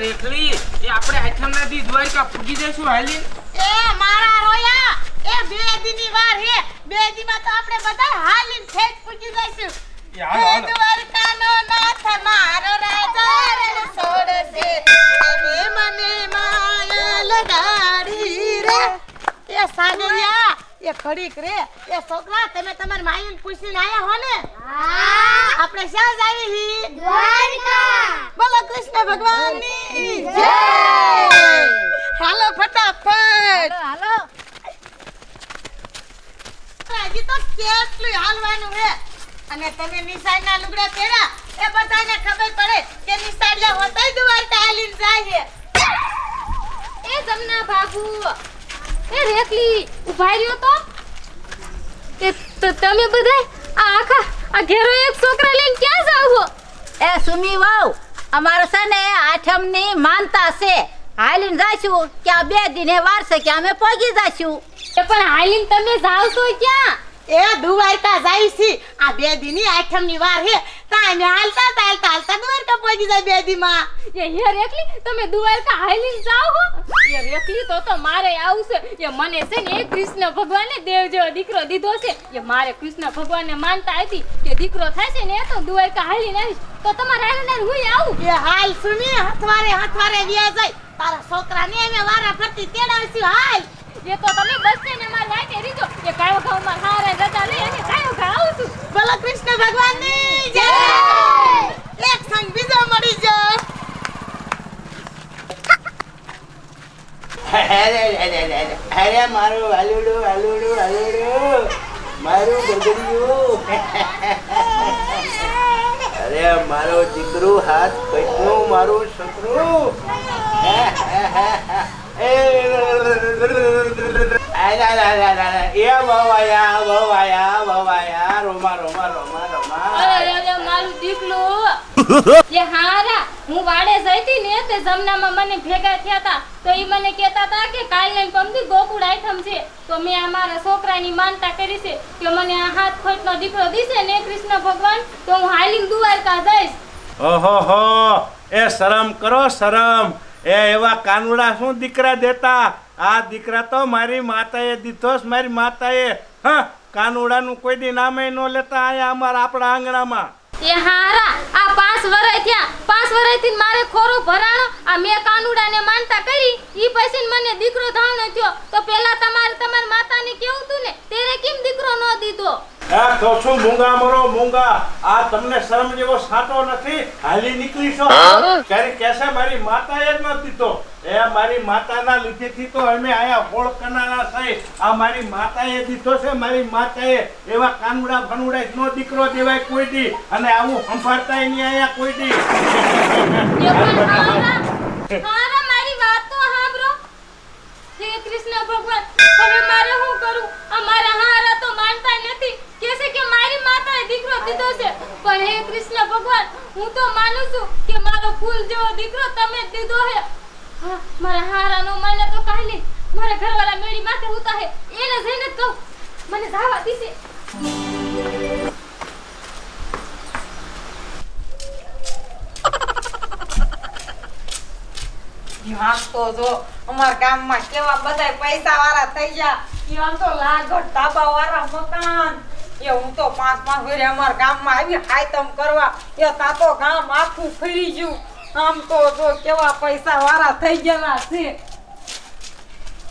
રેખલી એ આપણે આઠમના દી દ્વારકા પૂગી જઈશું હાલી એ મારા રોયા એ 2 દીની વાર હે 2 દીમાં તો આપણે બધા હાલીને ઠેઠ પૂગી જઈશું દ્વારકાનો નાથ મારો રાજા રણ છોડશે હવે મને માયા લગાડી રે એ સાગરિયા એ ખડીક રે એ છોકરા તમે તમારી માઈને પૂછીને આયા હો ને હા આપણે ક્યાં જાવી હી દ્વારકા બોલો કૃષ્ણ ભગવાનની જય હાલો ફટાફટ હાલો હજી તો કેટલું હાલવાનું હે અને તમે નિશાળના લુગડા પહેરા એ બધાને ખબર પડે કે નિશાળિયા હોતાય દ્વારકા હાલીને જાય છે એ જમના બાબુ એ રેખલી ઉભા રહ્યો તો તમે બધાય આ આખા આ ઘેરો એક છોકરા લઈને ક્યાં જાવ છો એ સુમી વાવ અમારે છે ને આઠમની માનતા છે હાલીને જાશું કે આ 2 દિને વાર છે કે અમે પહોંચી જાશું એ પણ હાલીને તમે જાવ છો ક્યાં એ દ્વારકા જાય છે આ 2 દીની આઠમની વાર હે તામે હાલતા દ્વારકા પહોંચી જાય 2 દીમાં એ હે રેખલી તમે દ્વારકા હાલીને જાવ છો એ રેખલી તો મારે આવું છે એ મને છે ને એ કૃષ્ણ ભગવાને દેવ જેવો દીકરો દીધો છે એ મારે કૃષ્ણ ભગવાનને માનતા હતી કે દીકરો થાય છે ને એ તો દ્વારકા હાલીને આવીશ તો તમારે હાલીને હું આવું એ હાલ સુમી હથવારે વ્યા જાય તારા છોકરાને અમે વારા ફરતી તેડાવશું હાલ એ તો તમે બસ ને માર વાટે રીજો એ કાયો ખાવ માર હારે રજા લે અને કાયો ખાવ આવું છું બોલો કૃષ્ણ ભગવાનની જય એક સંગ બીજો મળી જાવ અરે મારું વાલુડું મારું ગગડિયું અરે મારો દીકરો હાથ પૈસું મારું છોકરું એ બવાયા રોમા અરે મારું દીકલું એ હારા હું વાડે જઈતી ને તે જમનામાં મને ભેગા થયા હતા તો ઈ મને કહેતા હતા કે કાલ ને પમદી ગોકુળ આઈટમ છે તો મેં અમારા છોકરાની માનતા કરી છે કે મને આ હાથ ખોટનો દીકરો દીશે ને કૃષ્ણ ભગવાન તો હું હાલીને દ્વારકા જઈશ ઓહો એ શરમ કરો શરમ એ એવા કાનુડા શું દીકરા દેતા આ દીકરા તો મારી માતાએ દીધો મારી માતાએ હા કાનુડાનું કોઈ દી નામે ન લેતા આયા અમારા આપણા આંગણામાં એ હારા આ 5 વર્ષ થયા 5 વર્ષથી મારે ખોરો ભરાણો આ મે કાનુડાને માનતા કરી ઈ પછી મને દીકરો ધાવણો થયો તો પેલા તમારી માતાને કેવું તું ને તેરે કેમ દીકરો ન દીધો આ તો શું મૂંગા મરો મૂંગા આ તમને શરમ જેવો સાટો નથી હાલી નીકળી છો ક્યારે કેસે મારી માતાએ જ ન દીધો એ મારી માતાના લીધેથી તો અમે આયા હોળ કનારા છે આ મારી માતાએ દીધો છે મારી માતાએ એવા કાનુડા ફનુડા નો દીકરો દેવાય કોઈ દી અને આવું સંભાળતાય નહીં આયા કોઈ દી હારા મારી વાત તો સાંભળો હે કૃષ્ણ ભગવાન હવે મારે શું કરું અમારા હારા તો માનતા નથી કેસે કે મારી માતાએ દીકરો દીધો છે પણ હે કૃષ્ણ ભગવાન હું તો માનું છું કે મારો ફૂલ જેવો દીકરો તમે જ દીધો છે હા મારા હારા નો મને તો કાલે મારા ઘરવાળા મેળી માથે ઉતા હે એને જઈને કહું મને જાવા દીશે તો જો અમાર ગામમાં કેવા બધાય પૈસા વાળા થઈ ગયા ઈવાન તો લાગટ ધાબા વાળા મકાન એ હું તો 5 વર્ષ અમાર ગામમાં આવી હાયતમ કરવા એ તા તો ગામ આખું ફરી ગયું આમ તો જો કેવા પૈસા વાળા થઈ ગયેલા છે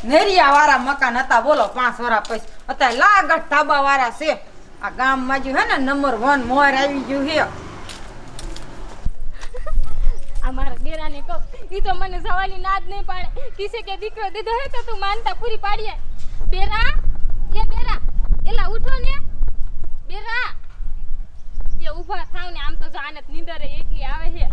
નેરિયા વાળા મકાન હતા બોલો 5 વર્ષ પછી અત્યારે લાગટ ધાબા વાળા છે આ ગામમાં જો હે ને નંબર 1 મોર આવી ગયું છે અમારા બેરાને કહો ઈ તો મને જવાની નાદ નહીં પાડે કિસે કે દીકરો દીધો હે તો તું માનતા પૂરી પાડીએ બેરા એલા ઉઠો ને બેરા એ ઊભા થાવ ને આમ તો જાનત નીંદરે એકલી આવે છે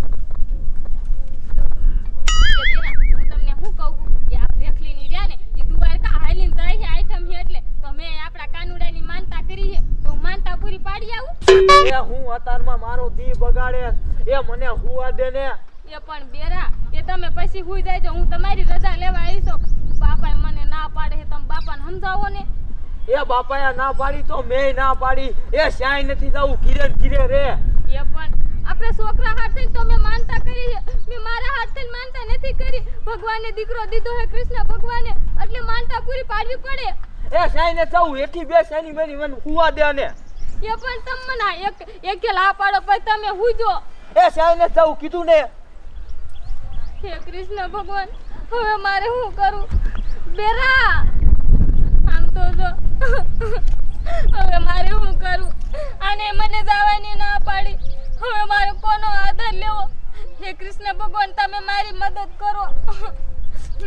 બેરા હું તમને શું કહું કે આ રેખલીની રહ્યા ને ઈ દ્વારકા હાલીને જાય છે આઈટમ છે એટલે તો મેં આપણા કાનુડાની માનતા કરી છે તો હું માનતા પૂરી પાડી આવું એ હું અતારમાં મારો દી બગાડે એ મને હુવા દે ને એ પણ બેરા એ તમે પછી હુઈ જાય તો હું તમારી રજા લેવા આવી છું બાપાએ મને ના પાડે છે તમે બાપાને સમજાવો ને એ બાપાએ ના પાડી તો મેય ના પાડી એ શ્યાય નથી જાવું ઘીરે રે એ પણ આપણે છોકરા હાથે તો મેં માનતા કરી છે મેં મારા હાથે માનતા નથી કરી ભગવાને દીકરો દીધો હે કૃષ્ણ ભગવાને એટલે માનતા પૂરી પાડવી પડે એ સાઈને જાઉં એથી બે સાની મને હુવા દે ને એ પણ તમને એક લા પાડો પછી તમે હુજો એ સાઈને જાઉં કીધું ને હે કૃષ્ણ ભગવાન હવે મારે શું કરું બેરા આમ તો જો હવે મારે શું કરું આને મને જવાની ના પાડી હવે મારે કોનો આધાર લેવો હે કૃષ્ણ ભગવાન તમે મારી મદદ કરો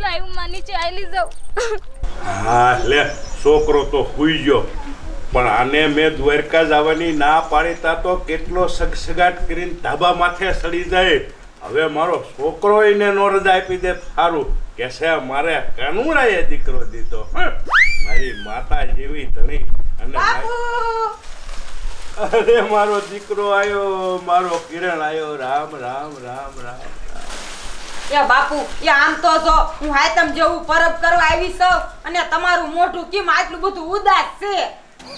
લાઈવ માં નીચે આલી જાઉં હા લે છોકરો તો હુઈ ગયો પણ આને મેં દ્વારકા જવાની ના પાડી તા તો કેટલો સગસગાટ કરીને ધાબા માથે સડી જાય હવે મારો છોકરો એને નો રજા આપી દે સારું કે છે મારે કાનુડાએ દીકરો દીધો મારી માતા જેવી ધણી અને અરે મારો દીકરો આવ્યો મારો કિરણ આવ્યો રામ રામ રામ રામ એ બાપુ એ આમ તો જો હું હાયતમ જેવું પરબ કરવા આવી છું અને તમારું મોઢું કેમ આટલું બધું ઉદાસ છે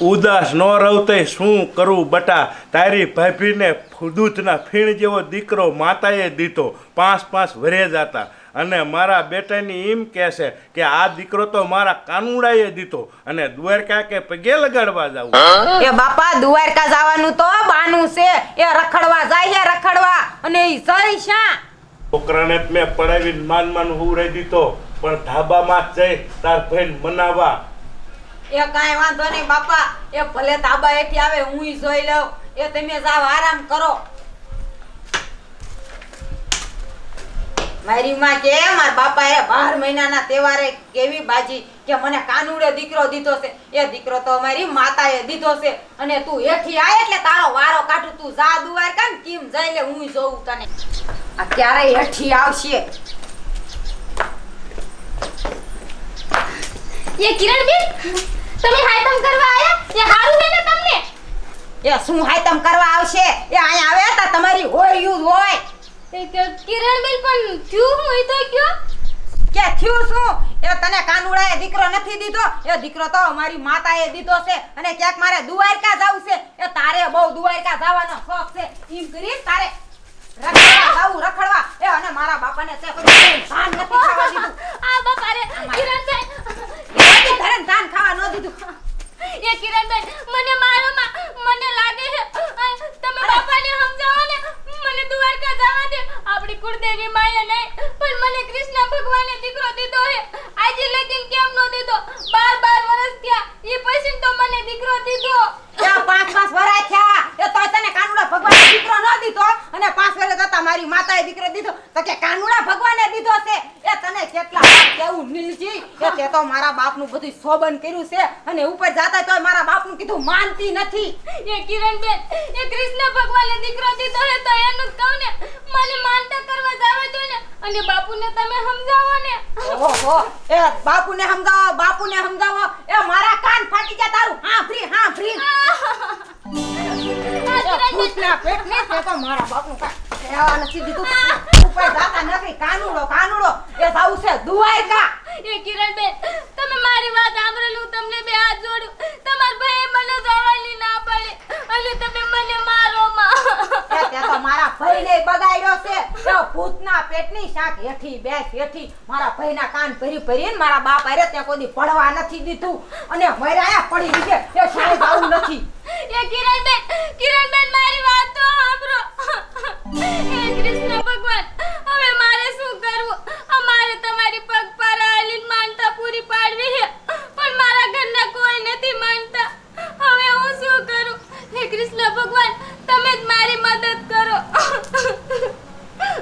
ઉદાસ ન રહતે શું કરું બટા તારી ભાભીને દૂધના ફીણ જેવો દીકરો માતાએ દીધો 5 વરે જતા અને મારા બેટાની એમ કહે છે કે આ દીકરો તો મારા કાનુડાએ દીધો અને દ્વારકા કે પગે લગાડવા જાવું એ બાપા દ્વારકા જવાનું તો બાનું છે એ રખડવા જાય છે રખડવા અને ઈ જઈ શા છોકરાને મેં પડાવીને માન હુરાઈ દીધો પણ ધાબામાં જઈ તાર ભાઈને મનાવા એ કાંઈ વાંધો નહીં બાપા એ ભલે તાબા હેઠી આવે હું જોઈ લઉં એ તમે જાવ આરામ કરો મારી માં કે મારા બાપાએ 12 મહિનાના તહેવારે કેવી બાજી કે મને કાનુડે દીકરો દીધો છે એ દીકરો તો મારી માતાએ દીધો છે અને તું હેઠી આય એટલે તારો વારો કાઢું તું જા દ્વારકા ને કેમ જઈ લે હું જોઉં તને આ ક્યારે હેઠી આવશે એ કિરણબેન તમે હાયતમ કરવા આયા એ હારું હે ને તમને એ શું હાયતમ કરવા આવશે એ અહીંયા આવે તા તમારી હોળિયું હોય કિરણબેન પણ થયું હું તો કયો કે થયું શું એ તને કાનુડાએ દીકરો નથી દીધો એ દીકરો તો અમારી માતાએ દીધો છે અને ક્યાંક મારે દ્વારકા જાવું છે એ તારે બહુ દ્વારકા જવાનો શોખ છે એમ કરી તારે રખડવા એ અને મારા બાપાને તે કોઈ ધાન નથી ખાવા દીધું આ બાપા રે કિરણબેન એ ધરન ધાન ખાવા ન દીધું એ કિરણબેન મને મારો મને લાગે છે તમે બાપાને સમજાવો ને મને દ્વારકા જવા દે આપણી કુળદેવી માયા નહીં પણ મને કૃષ્ણ ભગવાને દીકરો દીધો હે આજે લગીન કેમ નો દીધો 12 વર્ષ થયા ઈ પછી તો મને દીકરો દીધો એ 5 વર્ષ થયા એ તો તને કાનુડા ભગવાને દીકરો ન દીધો અને 5 વર્ષ જતા મારી માતાએ દીકરો દીધો તો કે કાનુડા ભગવાને દીધો છે એ તને કેટલા કેવું નીલજી કે તે તો મારા બાપનું બધું સોબન કર્યું છે અને ઉપર જાતા તો મારા બાપનું કીધું માનતી નથી એ કિરણબેન એ કૃષ્ણ ભગવાને દીકરો દીધો હે તો એનું કહું ને મને માનતા કરવા જાવે દો ને અને બાપુને તમે સમજાવો ને ઓહો એ બાપુને સમજાવો એ મારા કાન ફાટી ગયા તારું હા ફ્રી પૂછના પેટને તે તો મારા બાપનું કાઈ એવા નથી દીધું ઉપર જાતા નથી કાનુડો એ જાવું છે દ્વારકા એ કિરણબેન તમે મારી વાત સાંભળેલું તમને બે હાથ જોડું તમાર ભાઈ મને જવાની ના પડે અને તમે મને મારો માં એ તે તો મારા ભાઈને બગાડ્યો છે એ ભૂતના પેટની શાક હેઠી મારા ભાઈના કાન ભરીને મારા બાપ આરે તે કોઈ પડવા નથી દીધું અને મર્યા પડી દીધે